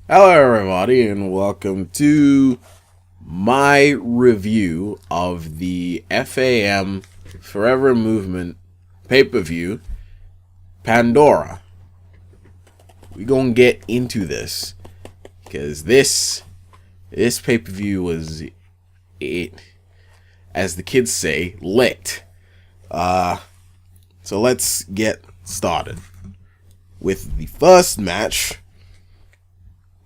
Hello everybody and welcome to my review of the FaM Forever Movement pay-per-view Pandora. We're gonna get into this because this pay-per-view was it, as the kids say, lit. So let's get started with the first match,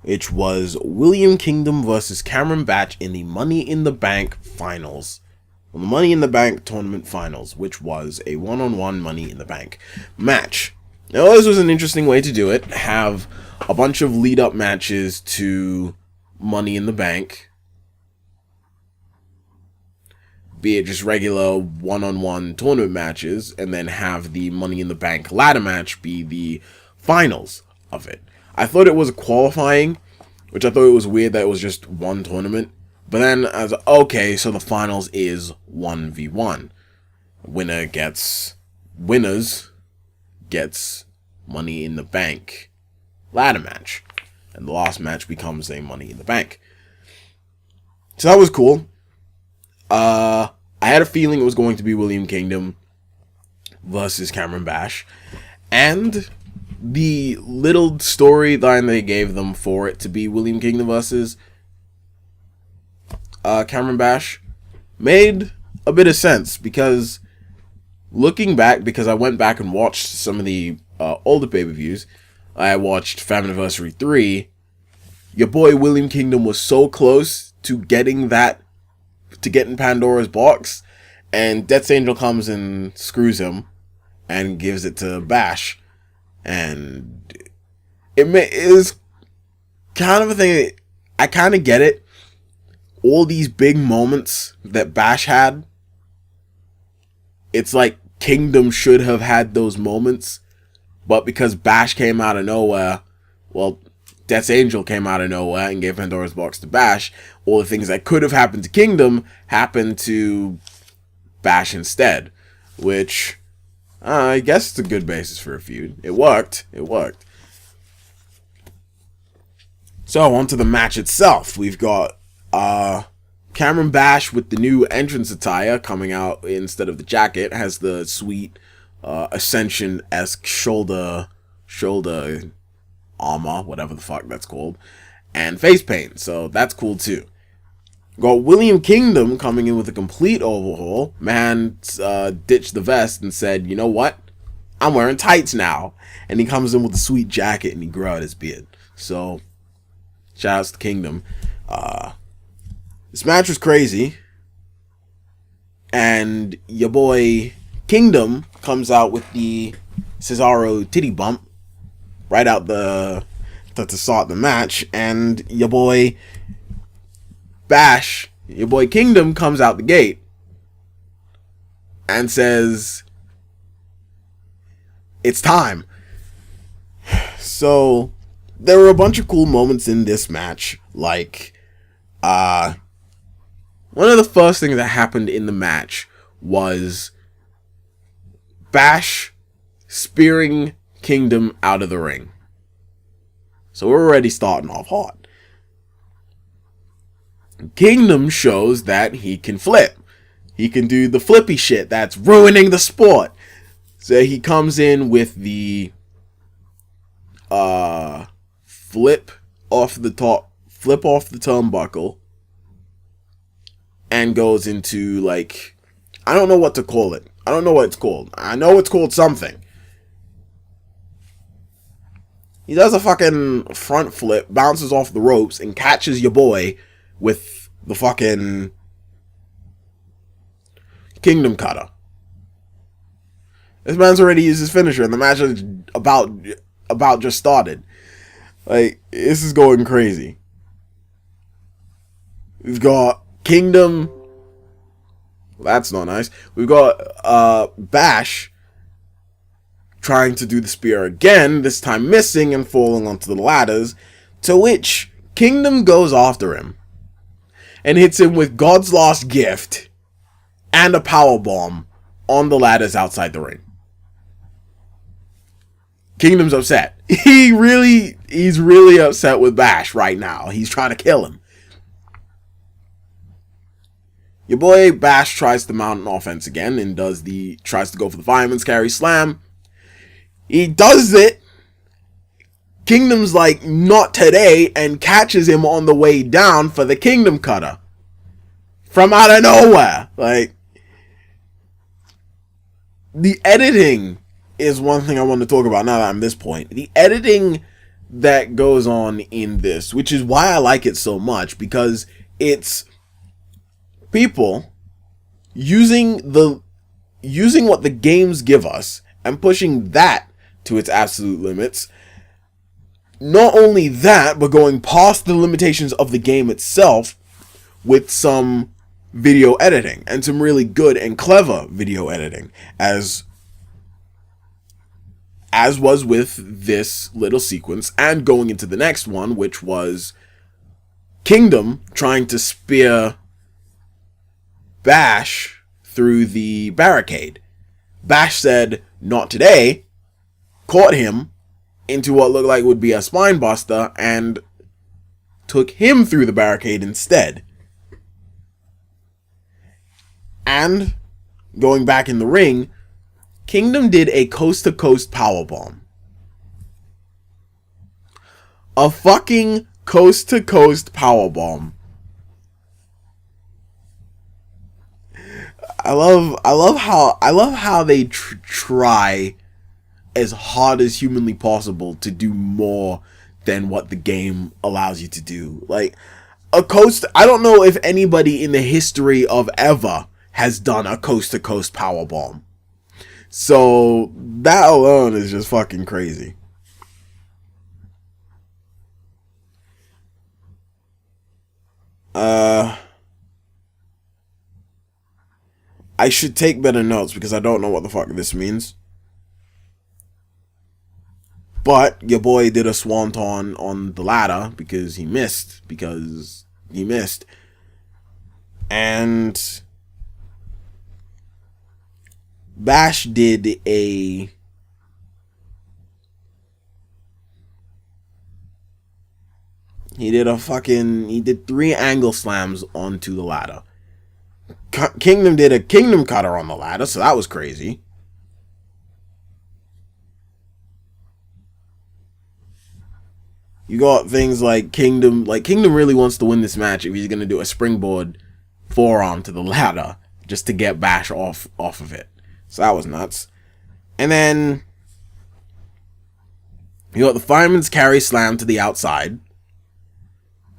which was William Kingdom versus Cameron Batch in the Money in the Bank finals. The Money in the Bank tournament finals, which was a one-on-one Money in the Bank match. Now, this was an interesting way to do it. Have a bunch of lead-up matches to Money in the Bank, be it just regular one-on-one tournament matches, and then have the Money in the Bank ladder match be the finals of it. I thought it was qualifying, which I thought it was weird that it was just one tournament. But then I was like, okay, so the finals is 1v1. Winners gets Money in the Bank ladder match. And the last match becomes a Money in the Bank. So that was cool. I had a feeling it was going to be William Kingdom versus Cameron Bash. And the little storyline they gave them for it to be William Kingdom versus Cameron Bash made a bit of sense, because looking back, because I went back and watched some of the older pay-per-views, I watched FaM Anniversary 3, your boy William Kingdom was so close to getting Pandora's box, and Death's Angel comes and screws him and gives it to Bash. And it is kind of a thing. I kind of get it. All these big moments that Bash had, it's like Kingdom should have had those moments, but because Bash came out of nowhere, well, Death's Angel came out of nowhere and gave Pandora's box to Bash, all the things that could have happened to Kingdom happened to Bash instead, which I guess it's a good basis for a feud. It worked. So, on to the match itself. We've got Cameron Bash with the new entrance attire coming out instead of the jacket. Has the sweet Ascension-esque shoulder armor, whatever the fuck that's called, and face paint. So, that's cool too. Got William Kingdom coming in with a complete overhaul. Man ditched the vest and said, you know what? I'm wearing tights now. And he comes in with a sweet jacket and he grew out his beard. So, shout outs to Kingdom. This match was crazy. And your boy Kingdom comes out with the Cesaro titty bump right out to start the match. And your boy Bash, your boy Kingdom, comes out the gate and says, it's time. So, there were a bunch of cool moments in this match. Like, one of the first things that happened in the match was Bash spearing Kingdom out of the ring. So we're already starting off hot. Kingdom shows that he can flip. He can do the flippy shit that's ruining the sport. So he comes in with the flip off the turnbuckle, and goes into, like, I don't know what to call it. I don't know what it's called. I know it's called something. He does a fucking front flip, bounces off the ropes, and catches your boy with the fucking Kingdom Cutter. This man's already used his finisher, and the match is about just started. Like, this is going crazy. We've got Kingdom. Well, that's not nice. We've got Bash trying to do the spear again, this time missing and falling onto the ladders, to which Kingdom goes after him and hits him with God's Lost Gift and a powerbomb on the ladders outside the ring. Kingdom's upset. He's really upset with Bash right now. He's trying to kill him. Your boy Bash tries to mount an offense again and tries to go for the fireman's carry slam. He does it. Kingdom's like, not today, and catches him on the way down for the Kingdom Cutter. From out of nowhere. Like, the editing is one thing I want to talk about now that I'm at this point. The editing that goes on in this, which is why I like it so much, because it's people using what the games give us and pushing that to its absolute limits. Not only that, but going past the limitations of the game itself with some video editing, and some really good and clever video editing, as was with this little sequence, and going into the next one, which was Kingdom trying to spear Bash through the barricade. Bash said, not today, caught him into what looked like would be a spine buster, and took him through the barricade instead. And, going back in the ring, Kingdom did a coast-to-coast powerbomb. A fucking coast-to-coast powerbomb. I love how they try as hard as humanly possible to do more than what the game allows you to do. Like, I don't know if anybody in the history of ever has done a coast-to-coast powerbomb. So, that alone is just fucking crazy. I should take better notes because I don't know what the fuck this means. But your boy did a swanton on the ladder because he missed. And Bash did he did 3 angle slams onto the ladder. Kingdom did a Kingdom Cutter on the ladder, so that was crazy. You got things like Kingdom really wants to win this match if he's going to do a springboard forearm to the ladder just to get Bash off of it. So that was nuts. And then you got the fireman's carry slam to the outside.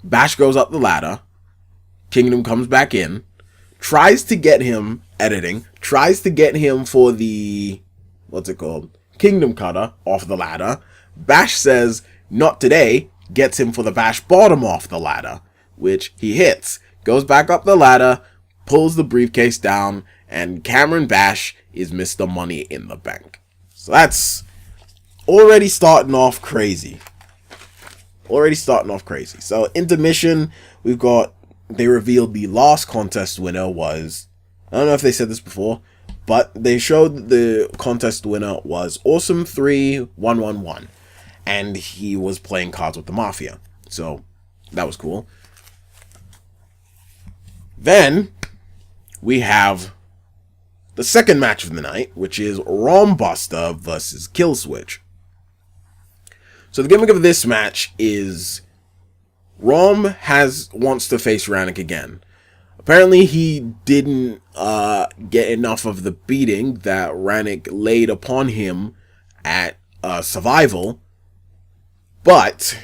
Bash goes up the ladder. Kingdom comes back in. Tries to get him for the, Kingdom Cutter off the ladder. Bash says, not today, gets him for the Bash bottom off the ladder, which he hits. Goes back up the ladder, pulls the briefcase down, and Cameron Bash is Mr. Money in the Bank. So that's already starting off crazy. So intermission, they revealed the last contest winner was, I don't know if they said this before, but they showed that the contest winner was Awesome3111, and he was playing cards with the Mafia. So that was cool. Then we have the second match of the night, which is Rombuster versus Killswitch. So the gimmick of this match is Rom wants to face Rannoch again. Apparently he didn't get enough of the beating that Rannoch laid upon him at Survival, but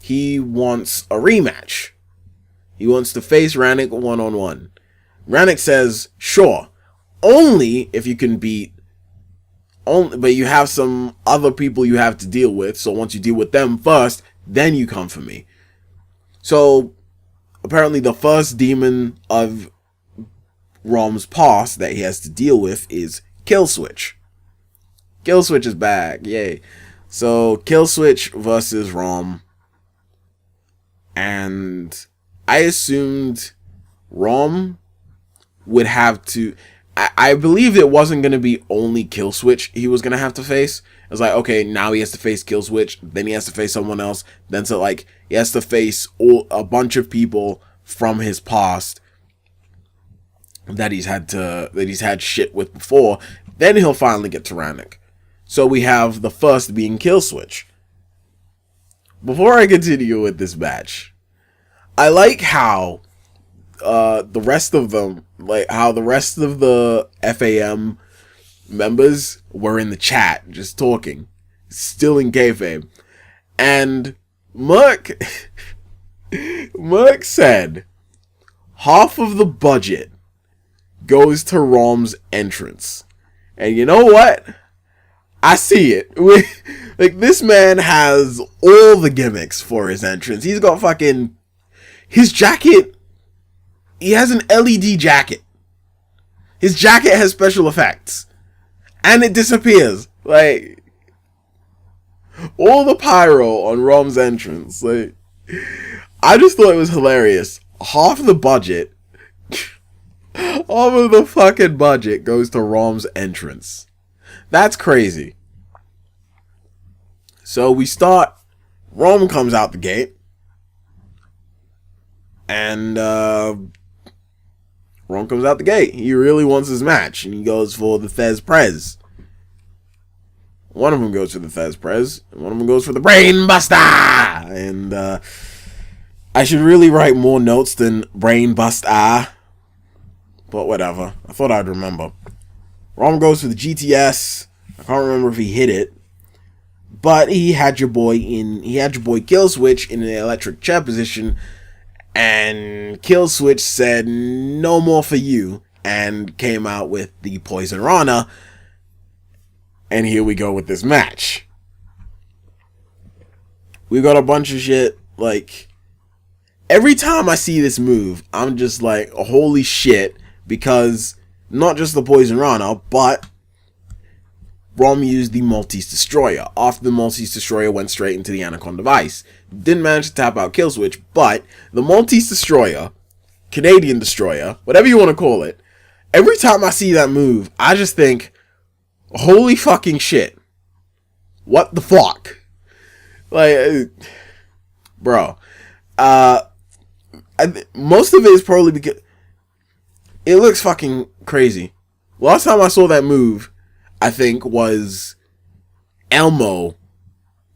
he wants a rematch. He wants to face Rannoch one-on-one. Rannoch says, sure, only if you can beat, but you have some other people you have to deal with, so once you deal with them first, then you come for me. So, apparently the first demon of Rom's past that he has to deal with is Killswitch. Killswitch is back, yay. So, Killswitch versus Rom. And I assumed Rom would have to... I believe it wasn't going to be only Killswitch he was going to have to face. It's like, okay, now he has to face Killswitch, then he has to face someone else, then so like he has to face a bunch of people from his past that he's had shit with before. Then he'll finally get to Rannoch. So we have the first being Killswitch. Before I continue with this match, I like how the rest of them, like how the rest of the FaM members were in the chat just talking, still in kayfabe, and Merc said half of the budget goes to Rom's entrance, and you know what? I see it. Like, this man has all the gimmicks for his entrance. He's got fucking his jacket. He has an LED jacket. His jacket has special effects. And it disappears. Like, all the pyro on Rom's entrance. Like, I just thought it was hilarious. Half the budget, all of the fucking budget goes to Rom's entrance. That's crazy. So we start. Rom comes out the gate. And, Ron comes out the gate. He really wants his match, and he goes for the Thez Prez. One of them goes for the Thez Prez, and one of them goes for the Brain Buster. And I should really write more notes than Brain Buster, but whatever. I thought I'd remember. Ron goes for the GTS. I can't remember if he hit it, but he had your boy Killswitch in an electric chair position. And Killswitch said, "No more for you," and came out with the Poison Rana. And here we go with this match. We got a bunch of shit. Like, every time I see this move, I'm just like, holy shit. Because not just the Poison Rana, but Rom used the Maltese Destroyer. After the Maltese Destroyer went straight into the Anaconda Vice. Didn't manage to tap out Killswitch, but the Maltese Destroyer, Canadian Destroyer, whatever you want to call it, every time I see that move, I just think, holy fucking shit. What the fuck? Like, bro. Most of it is probably because it looks fucking crazy. Last time I saw that move, I think, was Elmo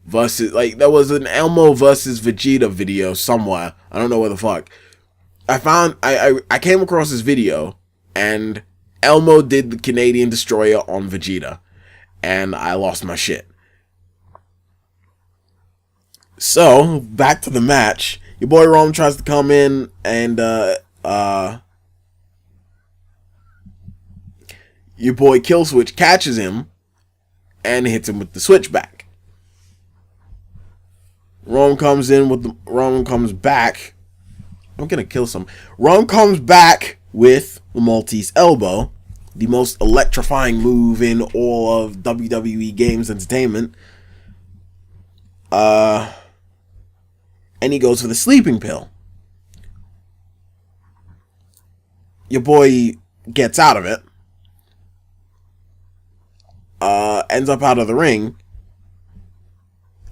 versus, like, there was an Elmo versus Vegeta video somewhere. I don't know where the fuck. I came across this video, and Elmo did the Canadian Destroyer on Vegeta, and I lost my shit. So, back to the match. Your boy Rom tries to come in, and your boy Killswitch catches him and hits him with the switchback. Rom comes back. I'm gonna kill some. Rom comes back with the Maltese Elbow, the most electrifying move in all of WWE Games Entertainment. And he goes for the sleeping pill. Your boy gets out of it. Ends up out of the ring.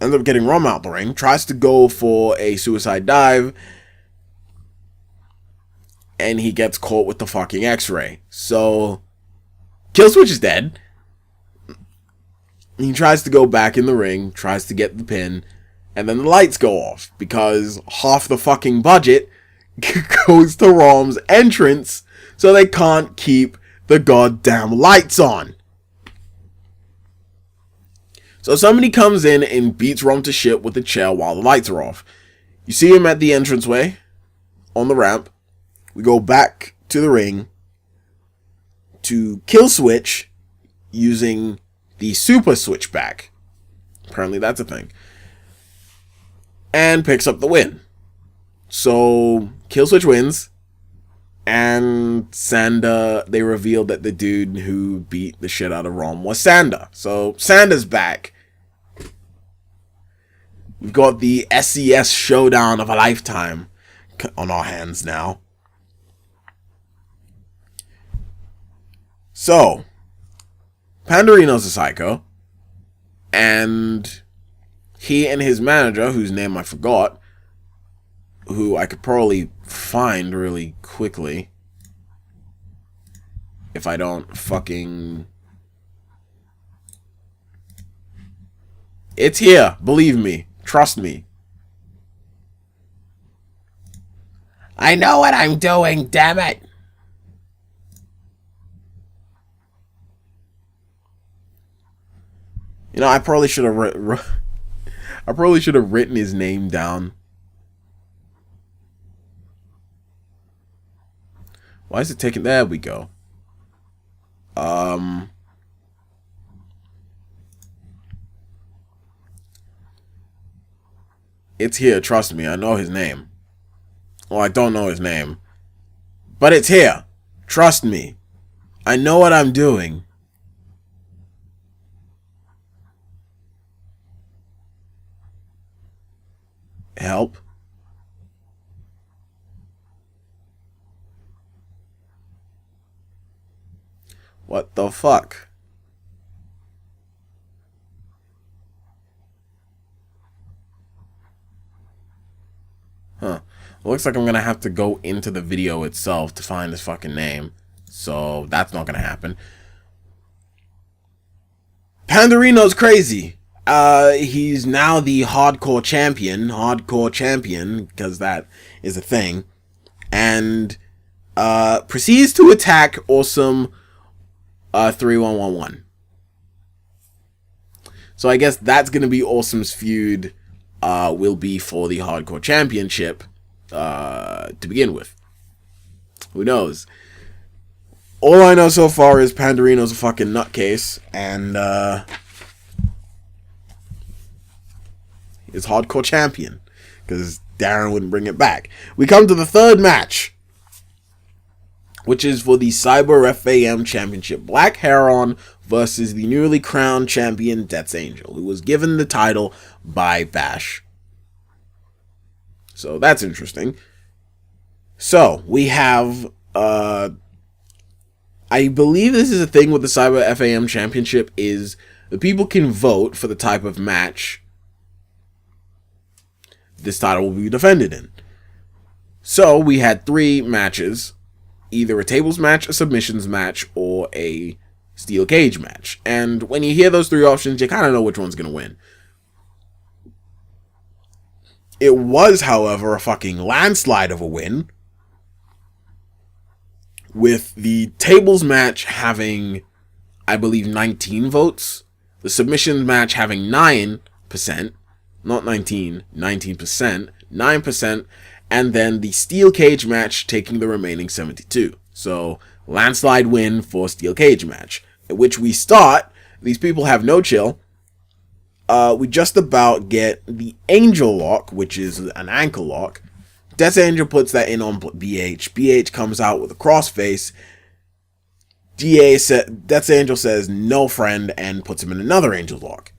Ends up getting Rom out the ring. Tries to go for a suicide dive. And he gets caught with the fucking X-ray. So, Killswitch is dead. He tries to go back in the ring. Tries to get the pin. And then the lights go off. Because half the fucking budget goes to Rom's entrance. So they can't keep the goddamn lights on. So somebody comes in and beats Rom to shit with a chair while the lights are off. You see him at the entranceway, on the ramp. We go back to the ring to Killswitch using the Super Switchback. Apparently that's a thing. And picks up the win. So Killswitch wins. And Sander, they revealed that the dude who beat the shit out of Rom was Sander. So Sander's back. We've got the SES showdown of a lifetime on our hands now. So, Pandorino's a psycho. And he and his manager, whose name I forgot, who I could probably find really quickly if I don't fucking... It's here, believe me, trust me. I know what I'm doing, damn it. You know, I probably should have written his name down. Why is it taking... There we go. It's here, trust me. I know his name. Well, I don't know his name. But it's here. Trust me. I know what I'm doing. Help. What the fuck? Huh. Looks like I'm gonna have to go into the video itself to find his fucking name. So that's not gonna happen. Pandorino's crazy. He's now the hardcore champion, because that is a thing, and proceeds to attack Awesome 3111. So I guess that's gonna be Awesome's feud. Will be for the hardcore championship to begin with. Who knows? All I know so far is Pandorino's a fucking nutcase, and is hardcore champion, because Darren wouldn't bring it back. We come to the third match, which is for the Cyber FaM Championship. Black Heron versus the newly crowned champion Death's Angel, who was given the title by Bash. So that's interesting. So we have, I believe this is a thing with the Cyber FaM Championship, is the people can vote for the type of match this title will be defended in. So we had 3 matches, either a tables match, a submissions match, or a steel cage match. And when you hear those 3 options, you kind of know which one's going to win. It was, however, a fucking landslide of a win, with the tables match having, I believe, 19 votes, the submissions match having 9%, not 19%, 9%, and then the steel cage match taking the remaining 72. So, landslide win for steel cage match, at which we start. These people have no chill. We just about get the angel lock, which is an ankle lock. Death Angel puts that in on BH. BH comes out with a crossface. Death Angel says no friend and puts him in another angel lock.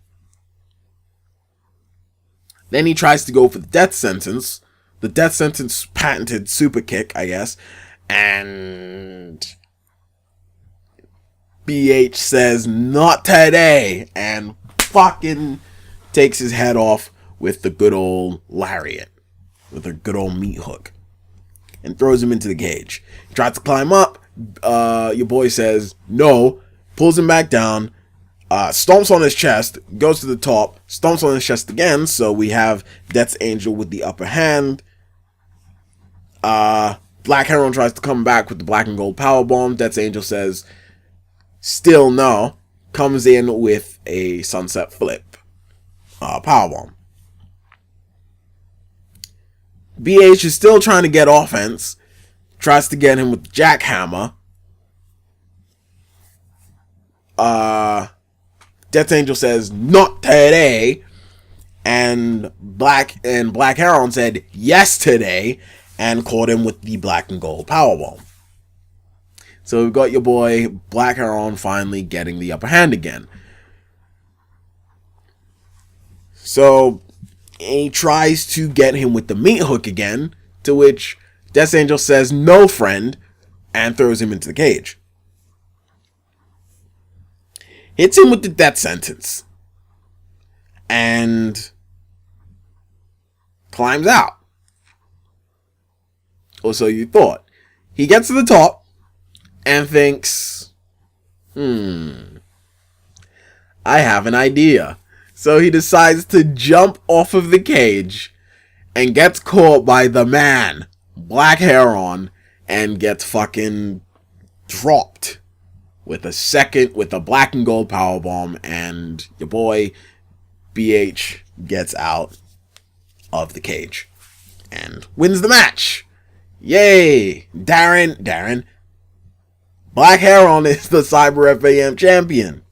Then he tries to go for the death sentence. The death sentence patented super kick, I guess. And BH says, not today. And fucking takes his head off with the good old lariat. With a good old meat hook. And throws him into the cage. He tries to climb up. Your boy says, no. Pulls him back down. Stomps on his chest, goes to the top, stomps on his chest again, so we have Death's Angel with the upper hand. Black Heron tries to come back with the black and gold powerbomb. Death's Angel says, still no. Comes in with a sunset flip powerbomb. BH is still trying to get offense, tries to get him with the jackhammer. Death Angel says, not today. And Black Heron said, yes today. And caught him with the black and gold powerbomb. So we've got your boy, Black Heron, finally getting the upper hand again. So he tries to get him with the meat hook again. To which Death Angel says, no friend. And throws him into the cage. Hits him with the death sentence. and climbs out. Or so you thought. He gets to the top and thinks, I have an idea. So he decides to jump off of the cage and gets caught by the man, black hair on, and gets fucking dropped with a black and gold powerbomb, and your boy BH gets out of the cage and wins the match. Yay! Darren, black hair on is the Cyber FaM champion.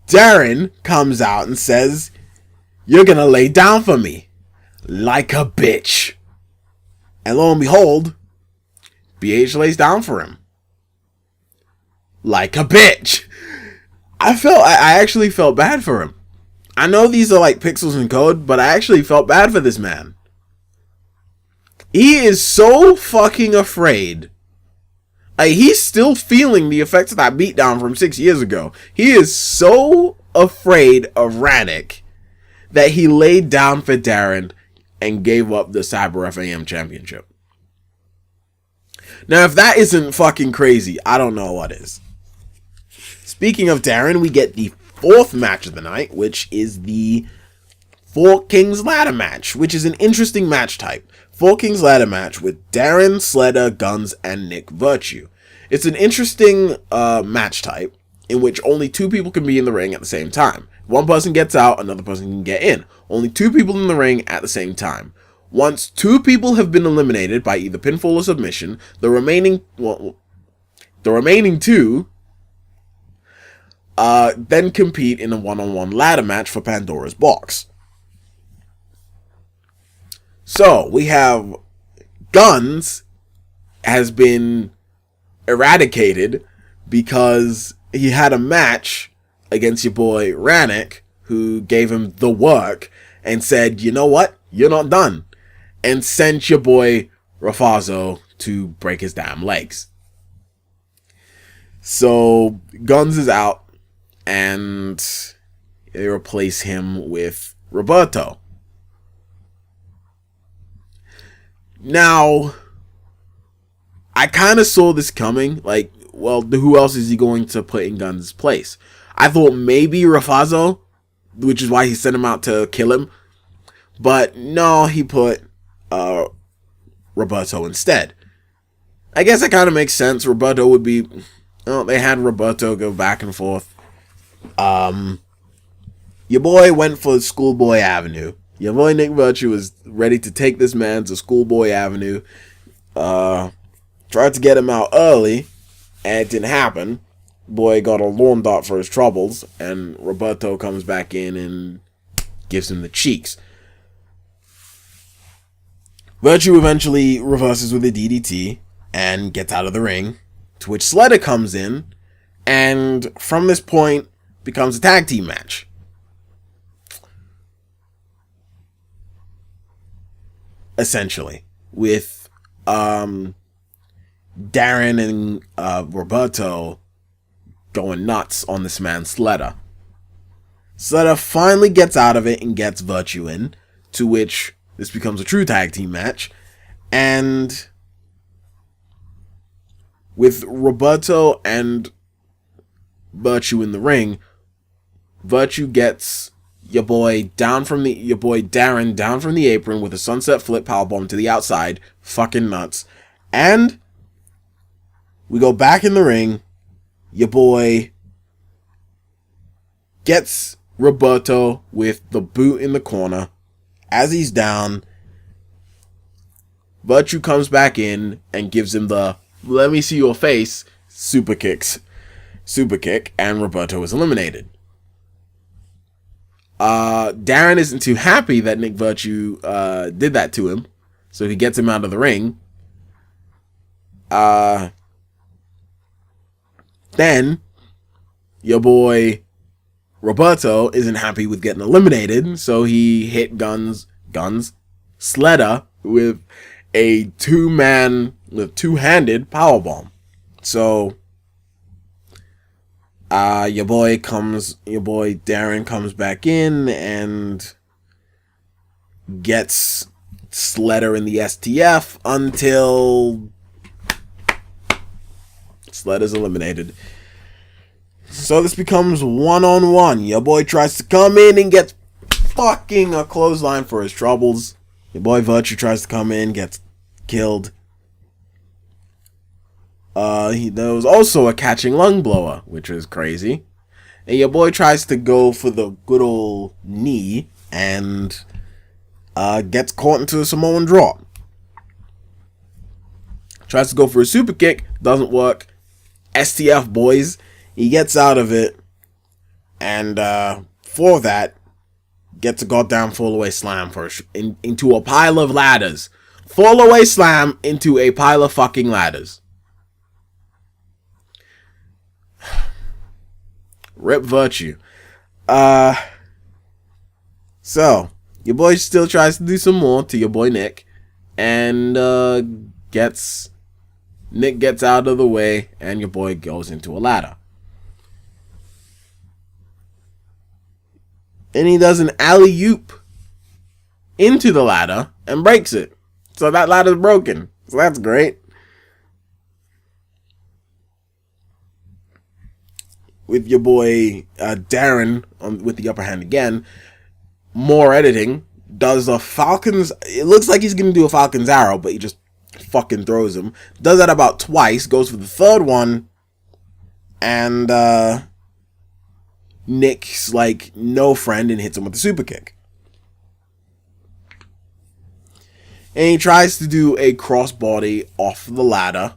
Darren comes out and says, "You're gonna lay down for me like a bitch." And lo and behold, BH lays down for him like a bitch. I actually felt bad for him. I know these are like pixels and code, but I actually felt bad for this man. He is so fucking afraid. Like, he's still feeling the effects of that beatdown from 6 years ago. He is so afraid of Rannoch that he laid down for Darren and gave up the Cyber FaM championship. Now, if that isn't fucking crazy, I don't know what is. Speaking of Darren, we get the fourth match of the night, which is the Four Kings Ladder match, which is an interesting match type. Four Kings Ladder match with Darren, Sledder, Guns, and Nick Virtue. It's an interesting match type in which only two people can be in the ring at the same time. One person gets out, another person can get in. Only two people in the ring at the same time. Once two people have been eliminated by either pinfall or submission, the remaining two then compete in a one-on-one ladder match for Pandora's box. So, we have Guns has been eradicated because he had a match against your boy Rannoch, who gave him the work and said, "You know what? You're not done." And sent your boy Rafazo to break his damn legs. So, Guns is out, and they replace him with Roberto. Now, I kind of saw this coming. Like, well, who else is he going to put in Guns' place? I thought maybe Rafazo, which is why he sent him out to kill him. But no, he put Roberto instead. I guess that kind of makes sense. Roberto would be... Well, they had Roberto go back and forth. Your boy went for Schoolboy Avenue. Your boy Nick Virtue was ready to take this man to Schoolboy Avenue. Tried to get him out early, and it didn't happen. Boy got a lawn dart for his troubles, and Roberto comes back in and gives him the cheeks. Virtue eventually reverses with a DDT and gets out of the ring, to which Sledder comes in, and from this point becomes a tag team match. Essentially, with Darren and Roberto going nuts on this man Sledder. Sledder finally gets out of it and gets Virtue in, to which this becomes a true tag team match. And with Roberto and Virtue in the ring, Virtue gets your boy Darren down from the apron with a sunset flip powerbomb to the outside. Fucking nuts. And we go back in the ring. Your boy gets Roberto with the boot in the corner. As he's down, Virtue comes back in and gives him the "let me see your face" super kick, and Roberto is eliminated. Darren isn't too happy that Nick Virtue did that to him, so he gets him out of the ring. Then your boy Roberto isn't happy with getting eliminated, so he hit Guns Sledder with a two-handed powerbomb. So Your boy Darren comes back in and gets Slater in the STF until Slater's eliminated. So this becomes 1-on-1. Your boy tries to come in and gets fucking a clothesline for his troubles. Your boy Virtue tries to come in, gets killed. There was also a catching lung blower, which was crazy. And your boy tries to go for the good old knee and gets caught into a Samoan drop. Tries to go for a super kick, doesn't work. STF, boys. He gets out of it, and for that, gets a goddamn fall-away slam into a pile of ladders. Fall-away slam into a pile of fucking ladders. Rip Virtue. So, your boy still tries to do some more to your boy Nick, and Nick gets out of the way, and your boy goes into a ladder. And he does an alley-oop into the ladder and breaks it. So that ladder's broken. So that's great. With your boy Darren with the upper hand again. More editing. Does a Falcon's... It looks like he's going to do a Falcon's arrow, but he just fucking throws him. Does that about twice. Goes for the third one. And Nick's like no friend and hits him with a super kick. And he tries to do a crossbody off the ladder.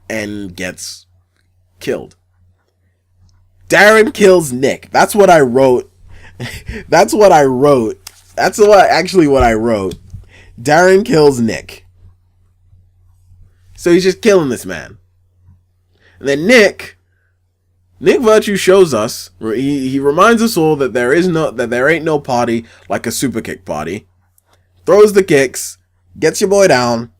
And gets killed. Darren kills Nick. That's what I wrote. That's what I wrote. That's what I wrote. Darren kills Nick. So he's just killing this man. And then Nick Virtue shows us, he reminds us all that there ain't no party like a super kick party. Throws the kicks, gets your boy down,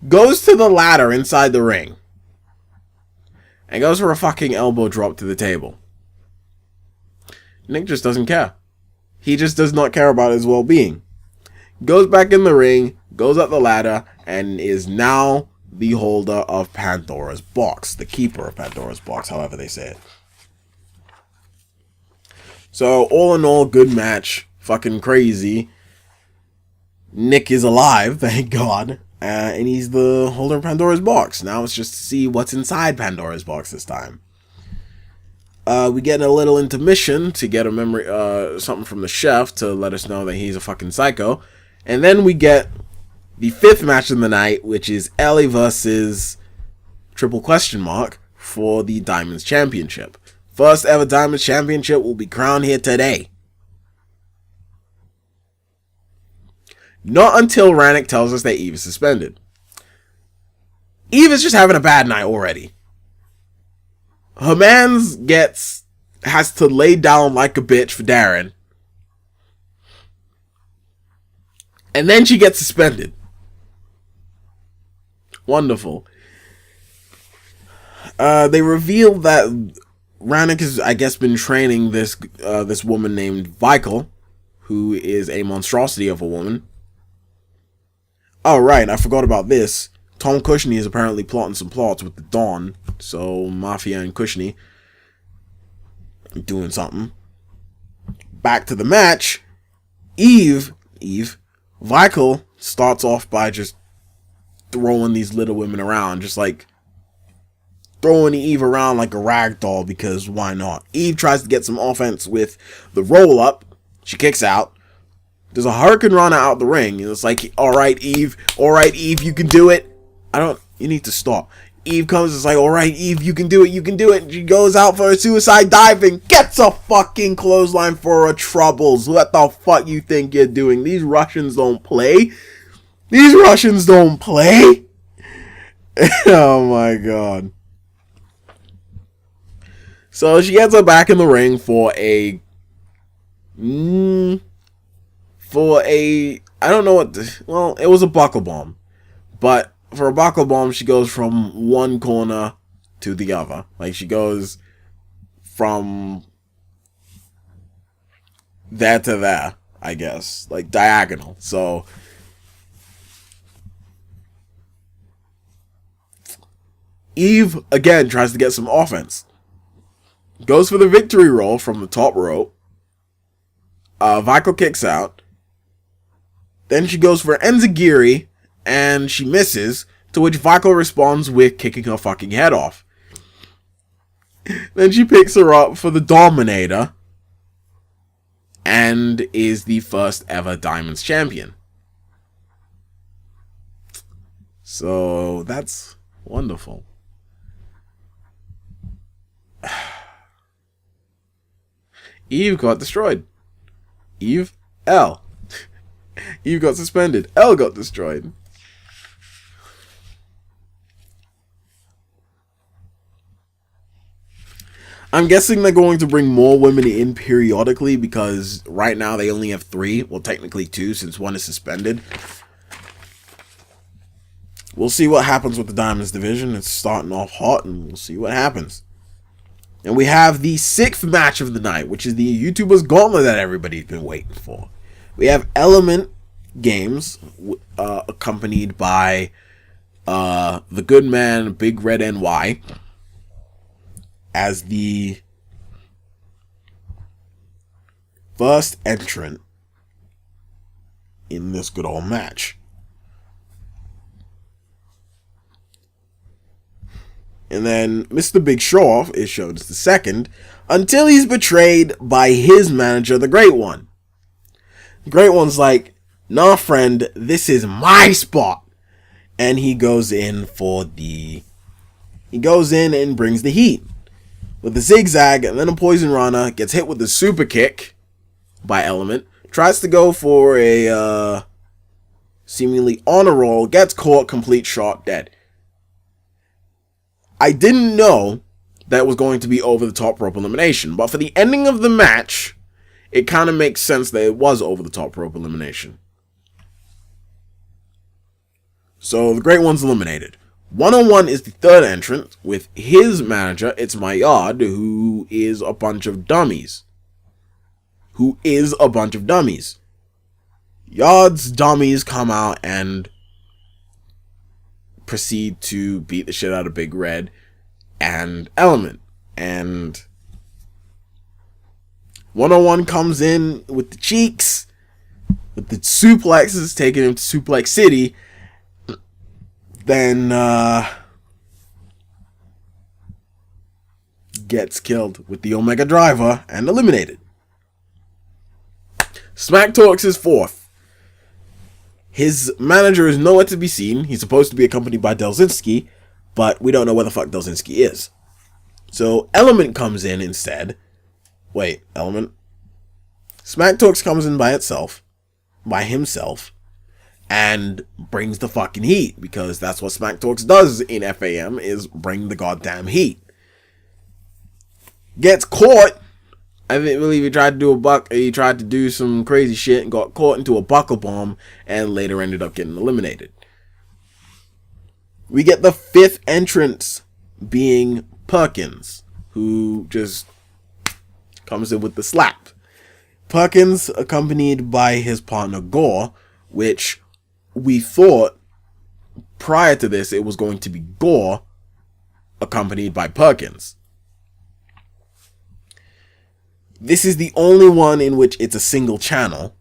goes to the ladder inside the ring, and goes for a fucking elbow drop to the table. Nick just doesn't care. He just does not care about his well-being. Goes back in the ring, goes up the ladder, and is now the holder of Pandora's box. The keeper of Pandora's box, however they say it. So, all in all, good match. Fucking crazy. Nick is alive, thank God. And he's the holder of Pandora's box. Now it's just to see what's inside Pandora's box this time. We get a little intermission to get a memory, something from the chef to let us know that he's a fucking psycho. And then we get the fifth match of the night, which is Ellie versus ... for the Diamonds Championship. First ever Diamonds Championship will be crowned here today. Not until Rannoch tells us that Eve is suspended. Eve is just having a bad night already. Her mans has to lay down like a bitch for Darren. And then she gets suspended. Wonderful. They reveal that Rannoch has, I guess, been training this woman named Vikel, who is a monstrosity of a woman. Oh, right, I forgot about this. Tom Cushney is apparently plotting some plots with the Dawn. So, Mafia and Cushney doing something. Back to the match. Vikel starts off by just throwing these little women around. Just like throwing Eve around like a rag doll, because why not? Eve tries to get some offense with the roll up. She kicks out. There's a Hurricane Rana out the ring. And it's like, alright, Eve, you can do it. You need to stop. Eve comes, it's like, alright, Eve, you can do it. And she goes out for a suicide dive and gets a fucking clothesline for her troubles. What the fuck you think you're doing? These Russians don't play. Oh my god. So she gets her back in the ring for a I don't know what, it was a buckle bomb. But for a buckle bomb, she goes from one corner to the other. Like, she goes from there to there, I guess. Like, diagonal. So, Eve, again, tries to get some offense. Goes for the victory roll from the top rope. Vico kicks out. Then she goes for Enzigiri, and she misses, to which Vico responds with kicking her fucking head off. Then she picks her up for the Dominator, and is the first ever Diamonds champion. So, that's wonderful. Eve got destroyed. Eve, L. Eve got suspended. L got destroyed. I'm guessing they're going to bring more women in periodically because right now they only have 3. Well, technically 2 since 1 is suspended. We'll see what happens with the Diamonds division. It's starting off hot and we'll see what happens. And we have the 6th match of the night, which is the YouTubers Gauntlet that everybody's been waiting for. We have Element Games, accompanied by the good man, Big Red NY, as the first entrant in this good old match. And then Mr. Big Show is shown as the second, until he's betrayed by his manager, the Great One. The Great One's like, nah, friend, this is my spot. And he goes in and brings the heat. With a zigzag and then a poison runner, gets hit with the super kick by Element, tries to go for a seemingly honor roll, gets caught, complete shot, dead. I didn't know that was going to be over the top rope elimination, but for the ending of the match, it kind of makes sense that it was over the top rope elimination. So the Great One's eliminated. 101 is the third entrant with his manager, it's Mayad, who is a bunch of dummies. Yard's dummies come out and proceed to beat the shit out of Big Red and Element. And 101 comes in with the cheeks, with the suplexes, taking him to Suplex City. Then gets killed with the Omega Driver and eliminated. Smack Talks is fourth. His manager is nowhere to be seen. He's supposed to be accompanied by Delzinski, but we don't know where the fuck Delzinski is. So Element comes in instead. Wait, Element? Smack Talks comes in by himself, and brings the fucking heat, because that's what Smack Talks does in FaM, is bring the goddamn heat. Gets caught. I believe he tried to do some crazy shit and got caught into a buckle bomb and later ended up getting eliminated. We get the 5th entrance being Perkins, who just comes in with the slap. Perkins accompanied by his partner Gore, which we thought prior to this it was going to be Gore accompanied by Perkins. This is the only one in which it's a single channel,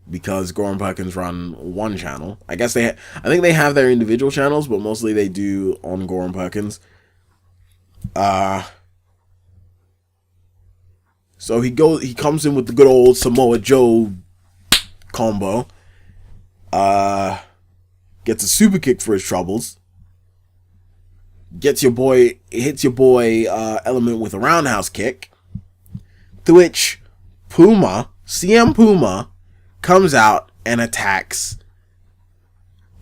because Gore and Perkins run one channel. I think they have their individual channels, but mostly they do on Gore and Perkins. So he comes in with the good old Samoa Joe combo. Gets a super kick for his troubles. Hits your boy Element with a roundhouse kick. To which CM Puma comes out and attacks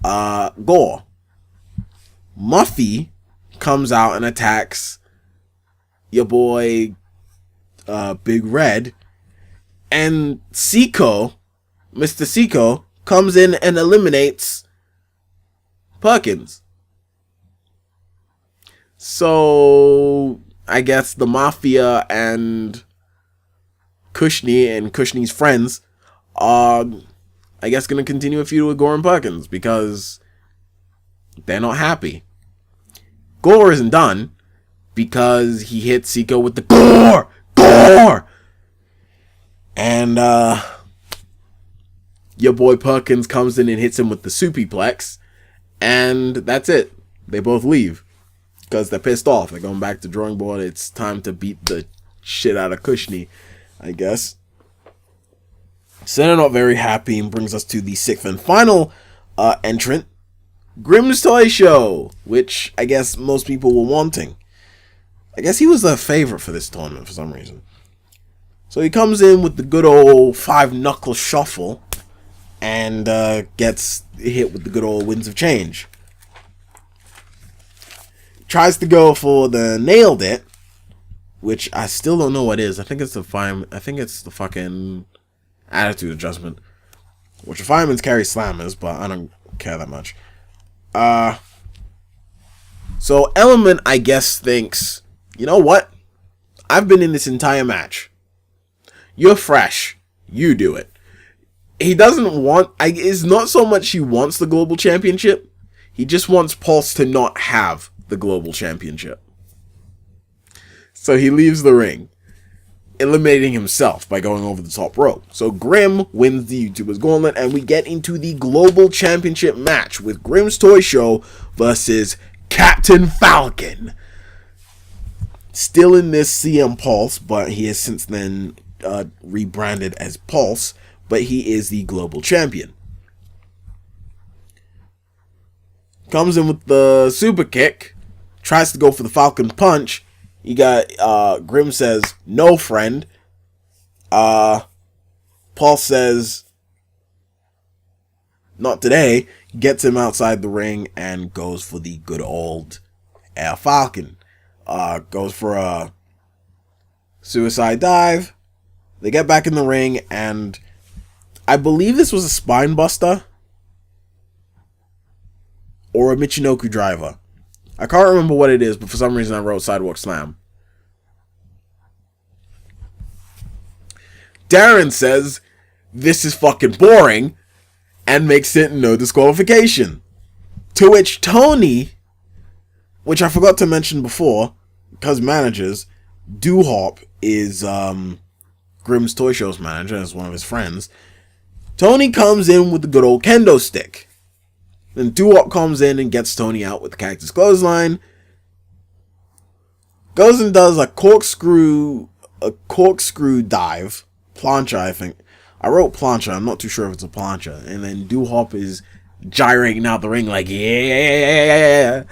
Gore. Muffy comes out and attacks your boy Big Red. And Mr. Seiko comes in and eliminates Perkins. So I guess the Mafia and Kushni's friends are, I guess, going to continue a feud with Gore and Perkins because they're not happy. Gore isn't done because he hit Siko with the Gore! And, your boy Perkins comes in and hits him with the Supiplex, and that's it. They both leave because they're pissed off. They're going back to drawing board. It's time to beat the shit out of Kushni, I guess. So they're not very happy, and brings us to the sixth and final entrant, Grimm's Toy Show, which I guess most people were wanting. I guess he was the favorite for this tournament for some reason. So he comes in with the good old 5-knuckle shuffle and gets hit with the good old winds of change. Tries to go for the nailed it, which I still don't know what is. I think it's the fucking attitude adjustment, which the firemen's carry slammers, but I don't care that much. So Element, I guess, thinks, you know what? I've been in this entire match. You're fresh. You do it. He doesn't want... it's not so much he wants the global championship. He just wants Pulse to not have the global championship. So he leaves the ring, eliminating himself by going over the top rope. So Grimm wins the YouTuber's Gauntlet, and we get into the global championship match with Grimm's Toy Show versus Captain Falcon. Still in this CM Pulse, but he has since then rebranded as Pulse, but he is the global champion. Comes in with the super kick, tries to go for the Falcon punch. You got Grimm says, "No, friend." Pulse says, "Not today." Gets him outside the ring and goes for the good old Air Falcon. Goes for a suicide dive. They get back in the ring, and I believe this was a spine buster or a Michinoku driver. I can't remember what it is, but for some reason I wrote Sidewalk Slam. Darren says, "This is fucking boring," and makes it no disqualification. To which Tony, which I forgot to mention before, because managers, Doo-Hop is Grimm's Toy Show's manager, as one of his friends. Tony comes in with the good old kendo stick. Then Doo-Wop comes in and gets Tony out with the Cactus Clothesline. Goes and does a corkscrew dive. Plancha, I think. I wrote plancha. I'm not too sure if it's a plancha. And then Doo-Hop is gyrating out the ring like, yeah.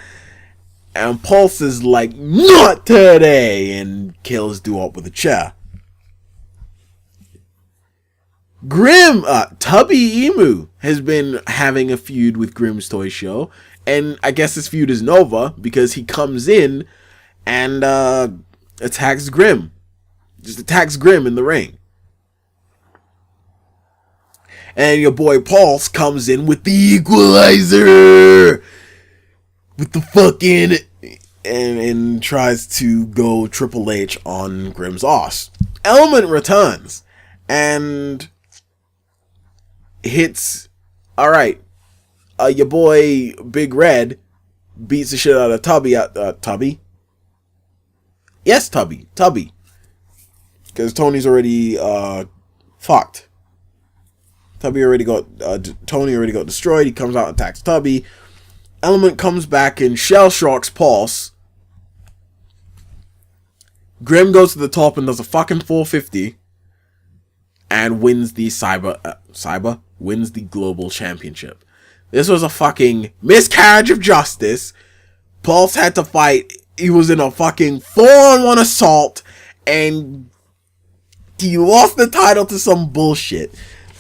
And Pulse is like, "Not today!" and kills Doo-Wop with a chair. Grimm, Tubby Emu has been having a feud with Grimm's Toy Show, and I guess this feud is over because he comes in and attacks Grimm. Just attacks Grimm in the ring. And your boy Pulse comes in with the equalizer! With the fucking... And tries to go Triple H on Grimm's ass. Element returns and hits... Alright. Your boy Big Red beats the shit out of Tubby. Tubby? Yes, Tubby. Tubby. Because Tony's already fucked. Tony already got destroyed. He comes out and attacks Tubby. Element comes back and shell shocks Pulse. Grimm goes to the top and does a fucking 450 and wins the wins the global championship. This was a fucking miscarriage of justice. Pulse had to fight. He was in a fucking 4-on-1 assault and he lost the title to some bullshit.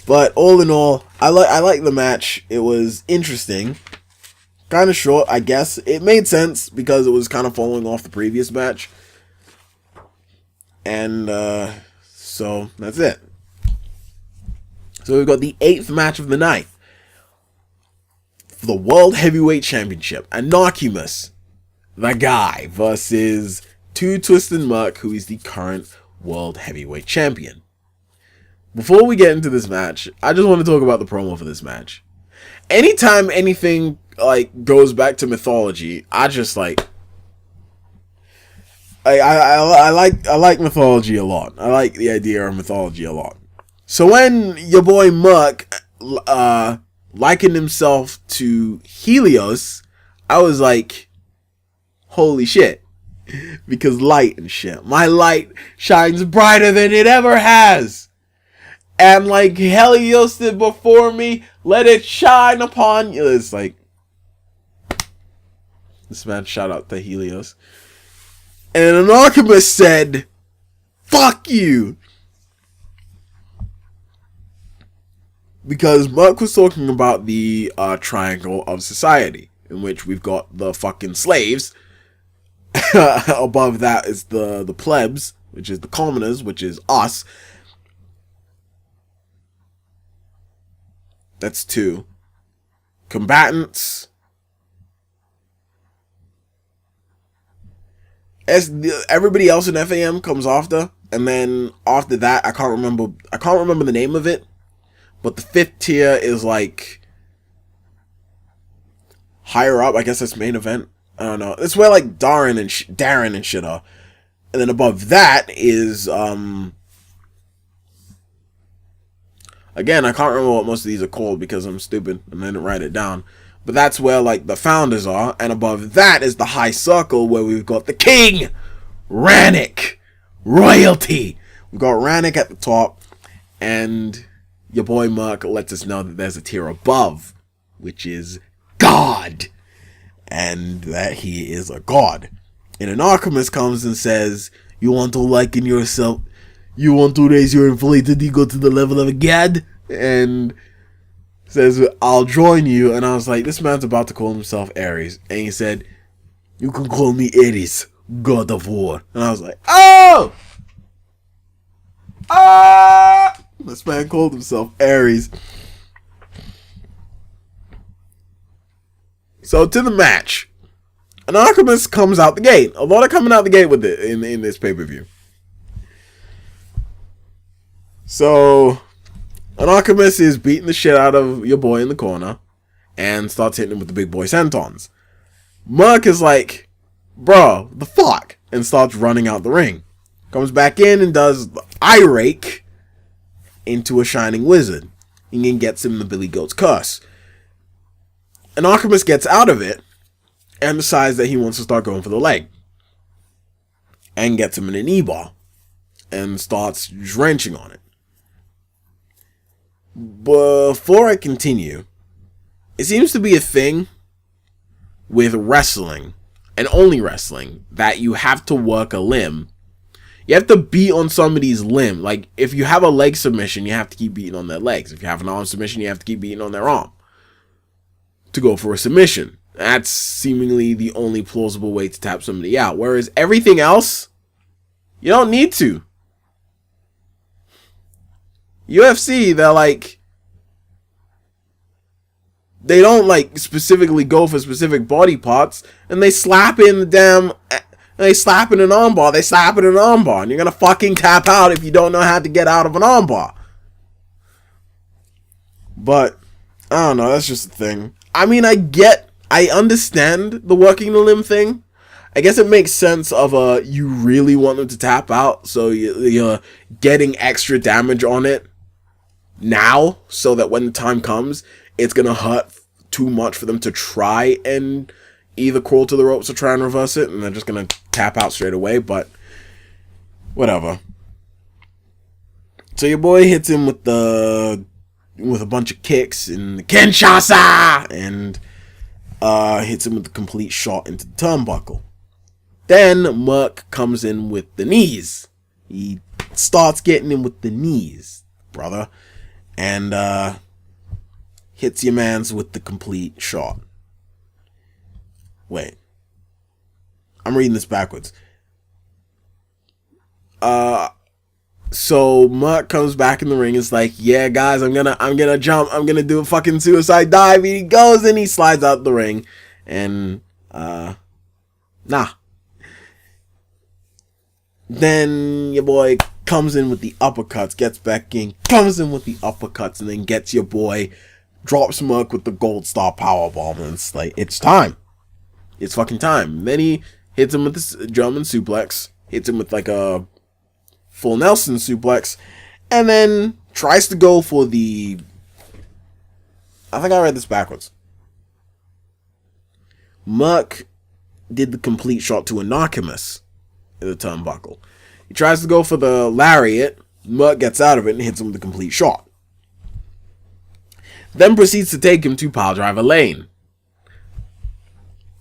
But all in all, I like the match. It was interesting. Kind of short, I guess. It made sense because it was kind of following off the previous match. And so that's it. So we've got the 8th match of the night for the World Heavyweight Championship. Anonymous the guy versus Two Twisted Muck, who is the current World Heavyweight Champion. Before we get into this match, I just want to talk about the promo for this match. Anytime anything like goes back to mythology, I just like I like mythology a lot. I like the idea of mythology a lot. So when your boy Muck likened himself to Helios, I was like, holy shit. Because light and shit. My light shines brighter than it ever has. And like Helios did before me, let it shine upon you. It's like, this man, shout out to Helios. And an alchemist said, fuck you. Because Muck was talking about the triangle of society, in which we've got the fucking slaves. Above that is the plebs, which is the commoners, which is us. That's 2. Combatants. Everybody else in FAM comes after, and then after that, I can't remember the name of it, but the 5th tier is like higher up. I guess that's main event. I don't know. It's where like Darren and shit are, and then above that is again, I can't remember what most of these are called because I'm stupid and I didn't write it down. But that's where like the founders are, and above that is the high circle where we've got the king, Rannoch, royalty. We've got Rannoch at the top, and your boy Muck lets us know that there's a tier above, which is God, and that he is a god. And an alchemist comes and says, "You want to liken yourself? You want to raise your inflated ego to the level of a god?" And says, "I'll join you." And I was like, this man's about to call himself Ares. And he said, "You can call me Ares, god of war." And I was like, oh! Ah! This man called himself Ares. So to the match. An alchemist comes out the gate. A lot of coming out the gate with it in this pay-per-view. So an alchemist is beating the shit out of your boy in the corner and starts hitting him with the big boy sentons. Muck is like, bro, the fuck? And starts running out the ring. Comes back in and does the eye rake into a shining wizard. And then gets him the Billy Goat's curse. An alchemist gets out of it and decides that he wants to start going for the leg. And gets him in an E-bar. And starts drenching on it. Before I continue, it seems to be a thing with wrestling, and only wrestling, that you have to work a limb. You have to beat on somebody's limb. Like, if you have a leg submission, you have to keep beating on their legs. If you have an arm submission, you have to keep beating on their arm to go for a submission. That's seemingly the only plausible way to tap somebody out. Whereas everything else, you don't need to. UFC, they're like, they don't like specifically go for specific body parts, and they slap in the damn, they slap in an armbar, they slap in an armbar, and you're gonna fucking tap out if you don't know how to get out of an armbar. But I don't know, that's just the thing. I mean, I understand the working the limb thing. I guess it makes sense of you really want them to tap out, so you're getting extra damage on it now, so that when the time comes, it's gonna hurt too much for them to try and either crawl to the ropes or try and reverse it, and they're just gonna tap out straight away. But whatever. So your boy hits him with a bunch of kicks and the Kinshasa, and hits him with the complete shot into the turnbuckle. Then Muck comes in with the knees. He starts getting him with the knees, brother. And hits your mans with the complete shot. Wait. I'm reading this backwards. So Muck comes back in the ring. It's like, yeah, guys, I'm gonna jump. I'm gonna do a fucking suicide dive. He goes and he slides out the ring, and Nah. Then your boy comes in with the uppercuts, gets back in, comes in with the uppercuts, and then gets your boy, drops Merc with the gold star powerbomb, and it's like, it's time. It's fucking time. Then he hits him with this German suplex, hits him with like a full Nelson suplex, and then tries to go for the... I think I read this backwards. Merc did the complete shot to Anarchimus in the turnbuckle. He tries to go for the lariat. Merc gets out of it and hits him with the complete shot. Then proceeds to take him to piledriver lane.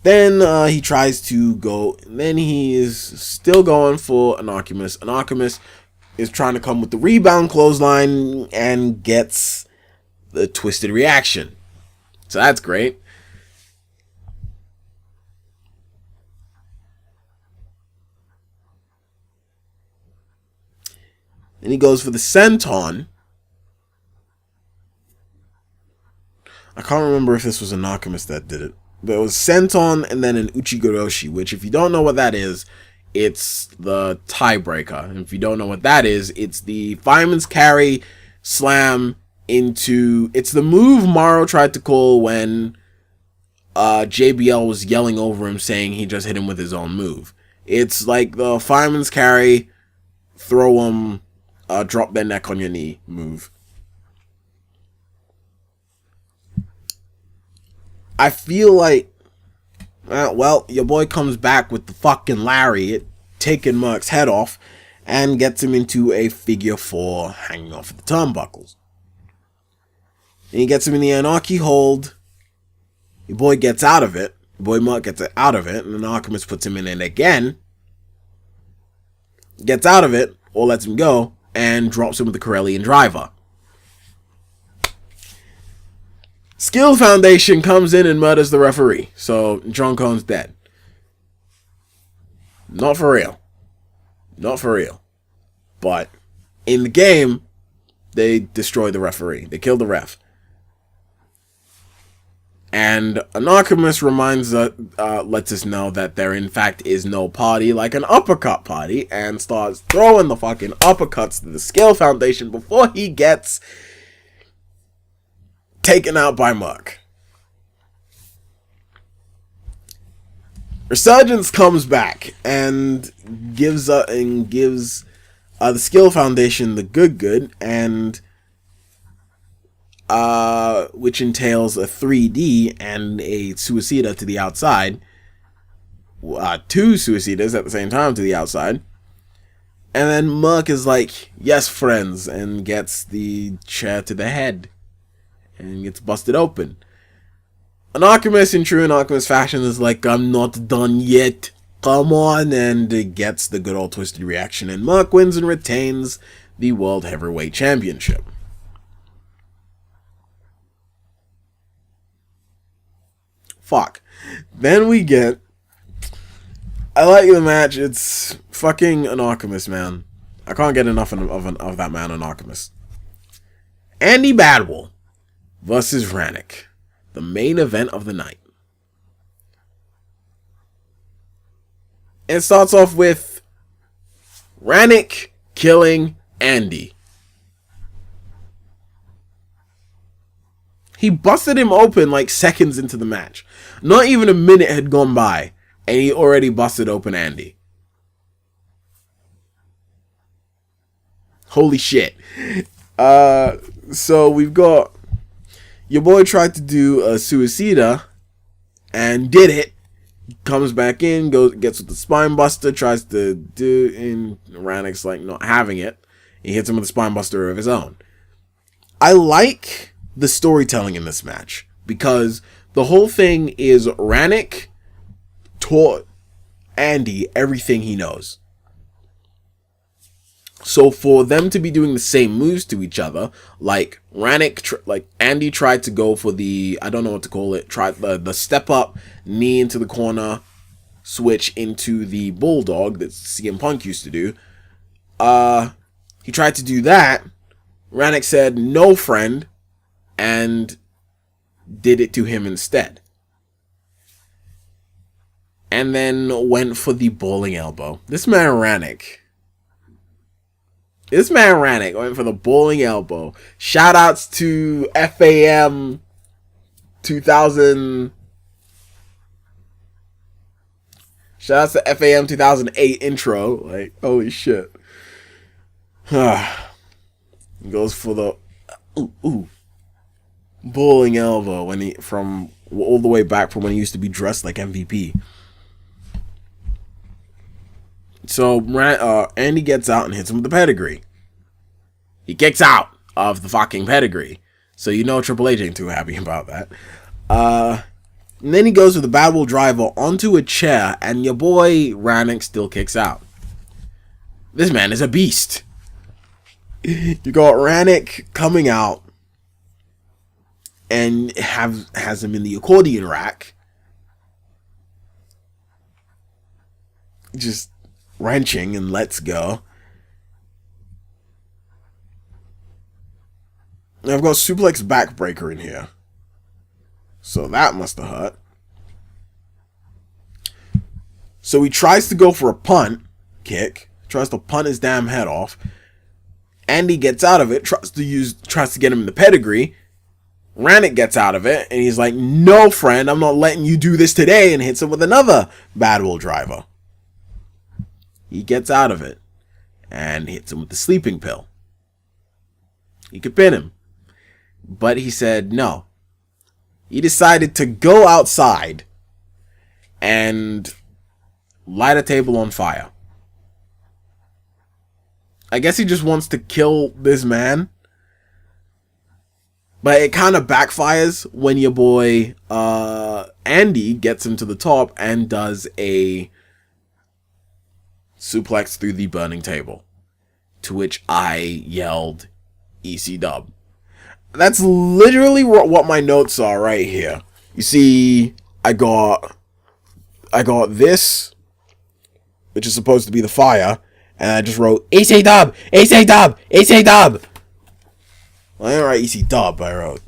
Then he tries to go. Then he is still going for Anarchimus. Anarchimus is trying to come with the rebound clothesline and gets the twisted reaction. So that's great. And he goes for the senton. I can't remember if this was Anarchimus that did it. But it was senton and then an Uchiha Roshi, which if you don't know what that is, it's the tiebreaker. And if you don't know what that is, it's the fireman's carry slam into... It's the move Morrow tried to call when JBL was yelling over him saying he just hit him with his own move. It's like the fireman's carry, throw him, drop their neck on your knee move. I feel like, well, your boy comes back with the fucking lariat, taking Merc's head off, and gets him into a figure 4 hanging off of the turnbuckles. And he gets him in the Anarchy hold. Your boy gets out of it. Your boy Merc gets out of it, and Anarchimus puts him in it again. Gets out of it, or lets him go, and drops him with the Corellian driver. Skill Foundation comes in and murders the referee. So, John Cone's dead. Not for real. Not for real. But, in the game, they destroy the referee. They kill the ref. And Anarchimus lets us know that there in fact is no party like an uppercut party, and starts throwing the fucking uppercuts to the Skill Foundation before he gets taken out by Merc. Resurgence comes back and gives the Skill Foundation the good, and which entails a 3D and a Suicida to the outside. 2 Suicidas at the same time to the outside. And then Merc is like, yes, friends, and gets the chair to the head. And gets busted open. Anarchimus, in true Anarchimus fashion, is like, I'm not done yet. Come on. And gets the good old twisted reaction. And Merc wins and retains the World Heavyweight Championship. Fuck. Then we get... I like the match. It's fucking Anarchimus, man. I can't get enough of that man, Anarchimus. Andy Badwell versus Rannoch. The main event of the night. It starts off with Rannoch killing Andy. He busted him open like seconds into the match. Not even a minute had gone by, and he already busted open Andy. Holy shit. So we've got... Your boy tried to do a Suicida, and did it. Comes back in, gets with the spine buster, tries to do... And Rannoch's like not having it. He hits him with a spine buster of his own. I like the storytelling in this match, because the whole thing is Rannoch taught Andy everything he knows. So for them to be doing the same moves to each other, like Andy tried to go for the, I don't know what to call it, tried the step up, knee into the corner, switch into the bulldog that CM Punk used to do. He tried to do that. Rannoch said, no, friend, and did it to him instead. and then went for the bowling elbow. This man Rannoch went for the bowling elbow. Shoutouts to FaM 2000. Shoutouts to FaM 2008 intro. Like, holy shit. Goes for the bowling elbow when he from all the way back from when he used to be dressed like MVP. So Andy gets out and hits him with the pedigree. He kicks out of the fucking pedigree. So you know Triple H ain't too happy about that. And then he goes with the bad will driver onto a chair, and your boy Rannoch still kicks out. This man is a beast. You got Rannoch coming out and has him in the accordion rack, just wrenching and let's go. And I've got suplex backbreaker in here, so that must have hurt. So he tries to go for a punt kick, tries to punt his damn head off. Andy gets out of it, tries to get him in the pedigree. Rannoch gets out of it, and he's like, no, friend, I'm not letting you do this today, and hits him with another bad will driver. He gets out of it, and hits him with the sleeping pill. He could pin him. But he said no. He decided to go outside and light a table on fire. I guess he just wants to kill this man. But it kind of backfires when your boy Andy gets him to the top and does a suplex through the burning table. To which I yelled, EC dub. That's literally what my notes are right here. You see, I got this, which is supposed to be the fire, and I just wrote EC dub, EC dub, EC dub. Well, I didn't write EC dub, I wrote,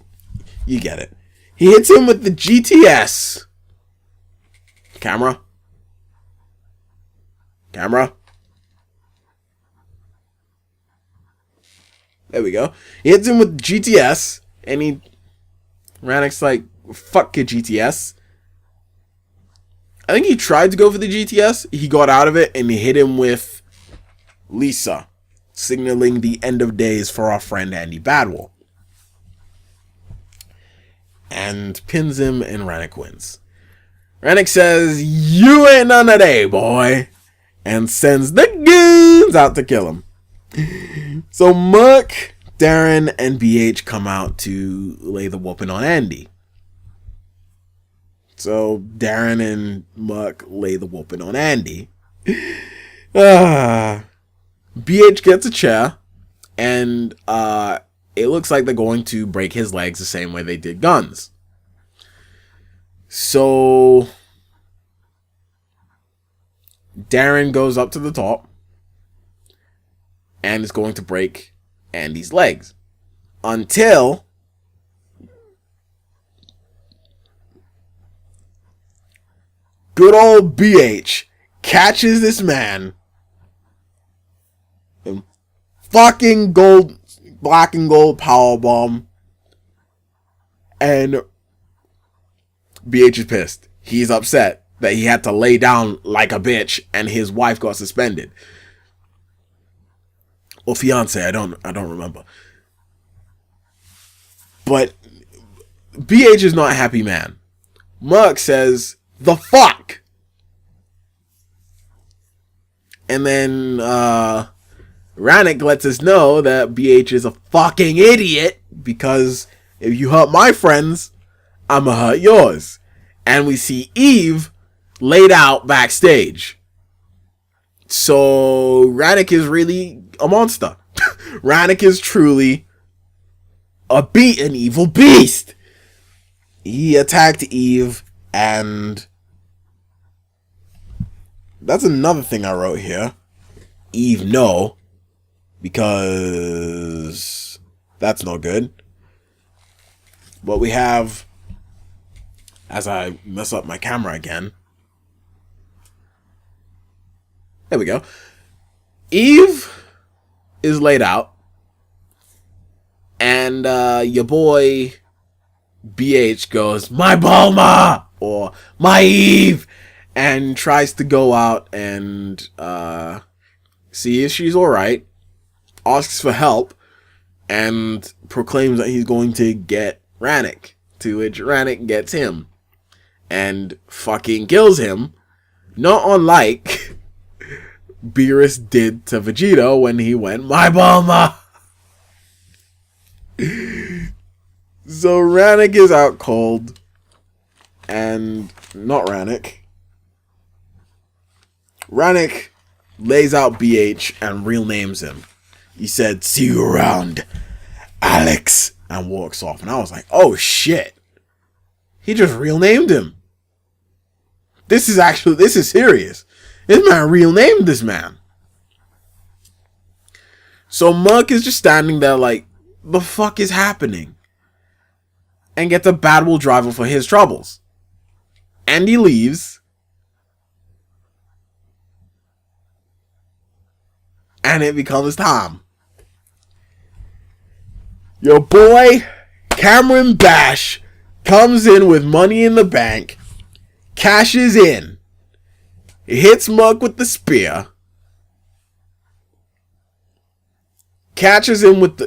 you get it. He hits him with the GTS. Camera. There we go. He hits him with GTS, and Rannoch's like, fuck your GTS. I think he tried to go for the GTS. He got out of it, and he hit him with Lisa, signaling the end of days for our friend Andy Badwell. And pins him, and Rannoch wins. Rannoch says, you ain't none of day, boy. And sends the goons out to kill him. So Muck, Darren, and BH come out to lay the whooping on Andy. So Darren and Muck lay the whooping on Andy. BH gets a chair, and it looks like they're going to break his legs the same way they did Guns. So Darren goes up to the top and is going to break Andy's legs until good old BH catches this man and fucking black and gold powerbomb, and BH is pissed. He's upset that he had to lay down like a bitch and his wife got suspended. Or fiance, I don't remember. But BH is not a happy man. Muck says, the fuck? And then Rannoch lets us know that BH is a fucking idiot, because if you hurt my friends, I'ma hurt yours. And we see Eve laid out backstage. So Rannoch is really a monster. Rannoch is truly an evil beast. He attacked Eve, and that's another thing I wrote here. Eve, no, because that's not good. But we have, as I mess up my camera again, There we go. Eve is laid out, and your boy BH goes, "My Bulma!" or "My Eve!" and tries to go out and see if she's alright, asks for help, and proclaims that he's going to get Rannoch, to which Rannoch gets him and fucking kills him, not unlike Beerus did to Vegeta when he went, "My Bulma!" So Rannoch is out cold, and not Rannoch. Rannoch lays out BH and real names him. He said, "See you around, Alex," and walks off. And I was like, oh shit. He just real named him. This is serious. This man real named this man. So Muk is just standing there like, the fuck is happening? And gets a Battle driver for his troubles. And he leaves. And it becomes time. Your boy, Cameron Bash, comes in with money in the bank, cashes in, hits Muk with the spear, hits him with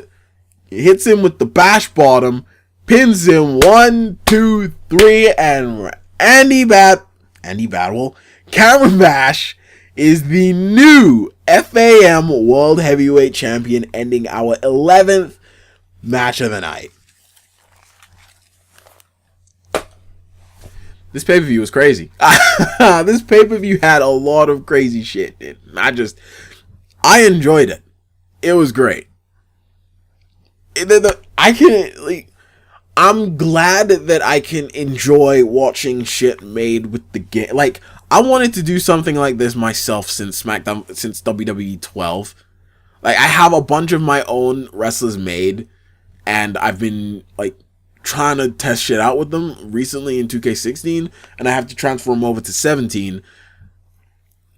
the bash bottom, pins him 1, 2, 3, and Andy Battle, Cameron Bash is the new FaM World Heavyweight Champion, ending our 11th match of the night. This pay-per-view was crazy. This pay-per-view had a lot of crazy shit in it. I enjoyed it. It was great. I'm glad that I can enjoy watching shit made with the game. Like, I wanted to do something like this myself since WWE 12. Like, I have a bunch of my own wrestlers made, and I've been, like, trying to test shit out with them recently in 2K16, and I have to transfer them over to 17.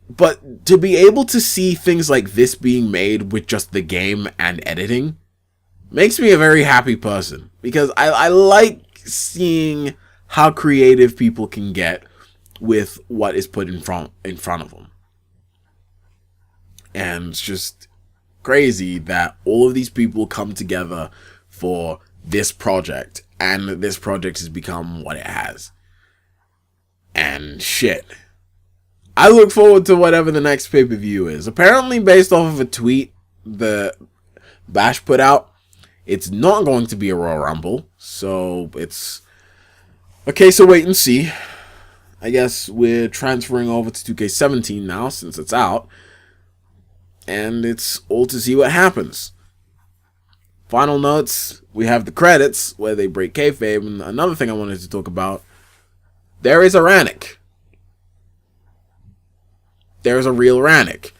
But to be able to see things like this being made with just the game and editing makes me a very happy person, because I like seeing how creative people can get with what is put in front of them. And it's just crazy that all of these people come together for this project, and this project has become what it has. And shit, I look forward to whatever the next pay-per-view is. Apparently, based off of a tweet the Bash put out, it's not going to be a Royal Rumble, so it's a case of wait and see. I guess we're transferring over to 2K17 now, since it's out, and it's all to see what happens. Final notes, we have the credits, where they break kayfabe, and another thing I wanted to talk about, there is a Rannoch. There's a real Rannoch.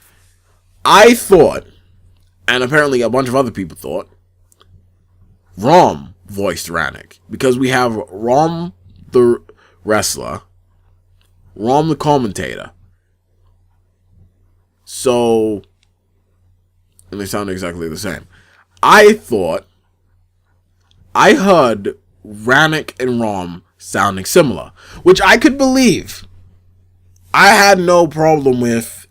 I thought, and apparently a bunch of other people thought, Rom voiced Rannoch, because we have Rom the wrestler, Rom the commentator. So, and they sound exactly the same. I thought I heard Rannoch and Rom sounding similar, which I could believe. I had no problem with.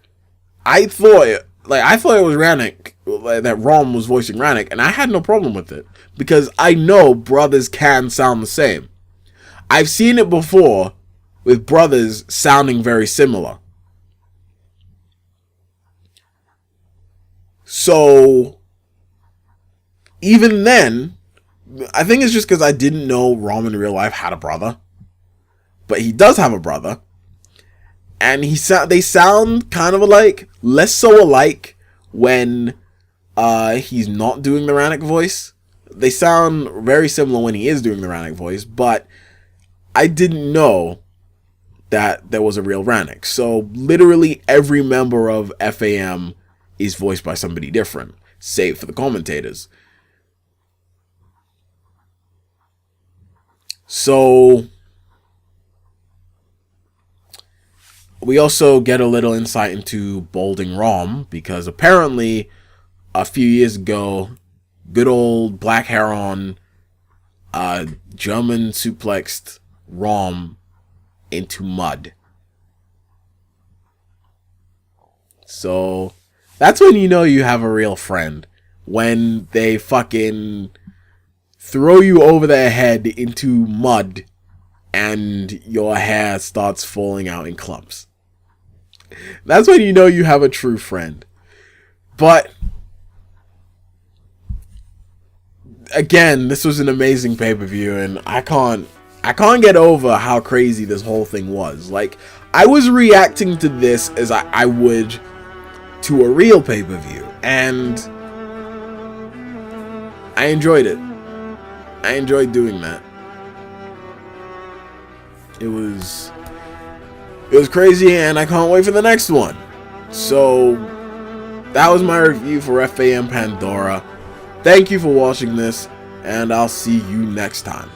I thought it was Rannoch, that Rom was voicing Rannoch, and I had no problem with it, because I know brothers can sound the same. I've seen it before with brothers sounding very similar. So, even then, I think it's just because I didn't know Rom in real life had a brother. But he does have a brother. And they sound kind of alike. Less so alike when he's not doing the Rannoch voice. They sound very similar when he is doing the Rannoch voice. But I didn't know that there was a real Rannoch. So literally every member of FaM is voiced by somebody different, save for the commentators. So We also get a little insight into Bolding Rom, because apparently a few years ago, good old Black Heron German suplexed Rom into mud. So that's when you know you have a real friend. When they fucking throw you over their head into mud and your hair starts falling out in clumps. That's when you know you have a true friend. But again, this was an amazing pay-per-view, and I can't get over how crazy this whole thing was. Like, I was reacting to this as I would to a real pay-per-view, and I enjoyed it. I enjoyed doing that. It was crazy, and I can't wait for the next one. So that was my review for FaM Pandora. Thank you for watching this, and I'll see you next time.